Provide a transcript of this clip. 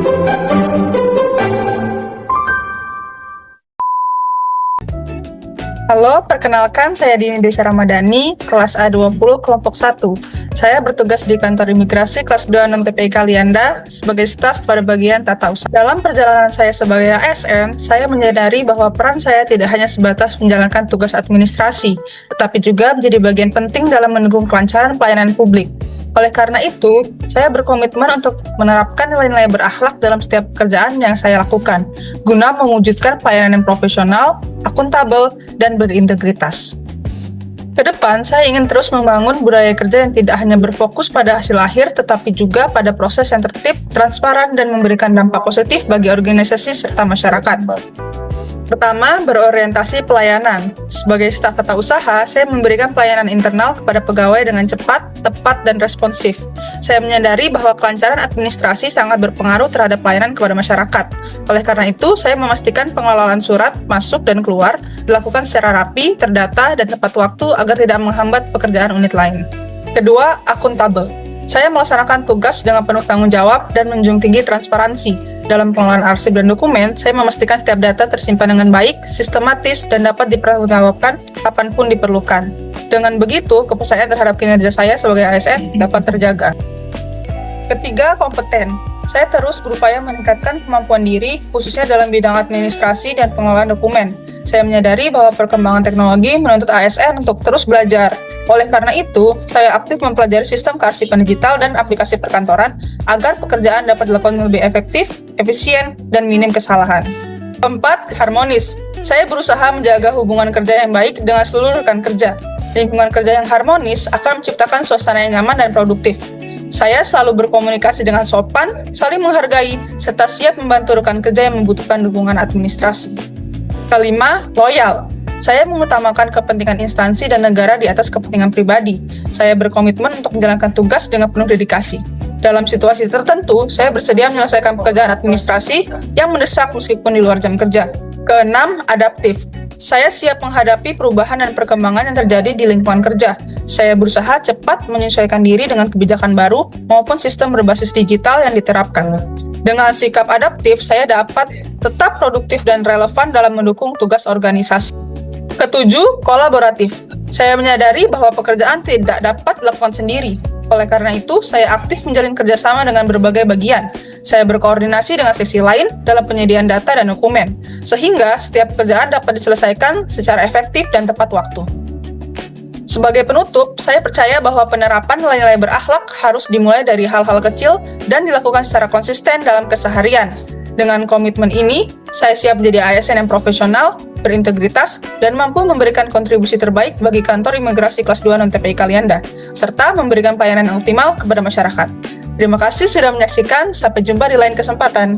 Halo, perkenalkan saya Dini Desa Ramadhani, kelas A20, kelompok 1. Saya bertugas di kantor imigrasi kelas 2 non-TPI Kalianda sebagai staf pada bagian tata usaha. Dalam perjalanan saya sebagai ASN, saya menyadari bahwa peran saya tidak hanya sebatas menjalankan tugas administrasi, tetapi juga menjadi bagian penting dalam mendukung kelancaran pelayanan publik. Oleh karena itu, saya berkomitmen untuk menerapkan nilai-nilai berakhlak dalam setiap pekerjaan yang saya lakukan, guna mewujudkan pelayanan yang profesional, akuntabel, dan berintegritas. Ke depan, saya ingin terus membangun budaya kerja yang tidak hanya berfokus pada hasil akhir, tetapi juga pada proses yang tertib, transparan, dan memberikan dampak positif bagi organisasi serta masyarakat. Pertama, berorientasi pelayanan. Sebagai staf tata usaha, saya memberikan pelayanan internal kepada pegawai dengan cepat, tepat, dan responsif. Saya menyadari bahwa kelancaran administrasi sangat berpengaruh terhadap pelayanan kepada masyarakat. Oleh karena itu, saya memastikan pengelolaan surat masuk dan keluar dilakukan secara rapi, terdata, dan tepat waktu agar tidak menghambat pekerjaan unit lain. Kedua, akuntabel. Saya melaksanakan tugas dengan penuh tanggung jawab dan menjunjung tinggi transparansi. Dalam pengelolaan arsip dan dokumen, saya memastikan setiap data tersimpan dengan baik, sistematis, dan dapat dipertanggungjawabkan kapanpun diperlukan. Dengan begitu, kepercayaan terhadap kinerja saya sebagai ASN dapat terjaga. Ketiga, kompeten. Saya terus berupaya meningkatkan kemampuan diri, khususnya dalam bidang administrasi dan pengelolaan dokumen. Saya menyadari bahwa perkembangan teknologi menuntut ASN untuk terus belajar. Oleh karena itu, saya aktif mempelajari sistem kearsipan digital dan aplikasi perkantoran agar pekerjaan dapat dilakukan lebih efektif, efisien, dan minim kesalahan. Keempat, harmonis. Saya berusaha menjaga hubungan kerja yang baik dengan seluruh rekan kerja. Lingkungan kerja yang harmonis akan menciptakan suasana yang nyaman dan produktif. Saya selalu berkomunikasi dengan sopan, saling menghargai, serta siap membantu rekan kerja yang membutuhkan dukungan administrasi. Kelima, loyal. Saya mengutamakan kepentingan instansi dan negara di atas kepentingan pribadi. Saya berkomitmen untuk menjalankan tugas dengan penuh dedikasi. Dalam situasi tertentu, saya bersedia menyelesaikan pekerjaan administrasi yang mendesak meskipun di luar jam kerja. Keenam, adaptif. Saya siap menghadapi perubahan dan perkembangan yang terjadi di lingkungan kerja. Saya berusaha cepat menyesuaikan diri dengan kebijakan baru maupun sistem berbasis digital yang diterapkan. Dengan sikap adaptif, saya dapat tetap produktif dan relevan dalam mendukung tugas organisasi. Ketujuh, kolaboratif. Saya menyadari bahwa pekerjaan tidak dapat dilakukan sendiri. Oleh karena itu, saya aktif menjalin kerjasama dengan berbagai bagian. Saya berkoordinasi dengan seksi lain dalam penyediaan data dan dokumen, sehingga setiap pekerjaan dapat diselesaikan secara efektif dan tepat waktu. Sebagai penutup, saya percaya bahwa penerapan nilai-nilai berakhlak harus dimulai dari hal-hal kecil dan dilakukan secara konsisten dalam keseharian. Dengan komitmen ini, saya siap menjadi ASN yang profesional, berintegritas, dan mampu memberikan kontribusi terbaik bagi kantor imigrasi kelas 2 non-TPI Kalianda, serta memberikan pelayanan yang optimal kepada masyarakat. Terima kasih sudah menyaksikan, sampai jumpa di lain kesempatan.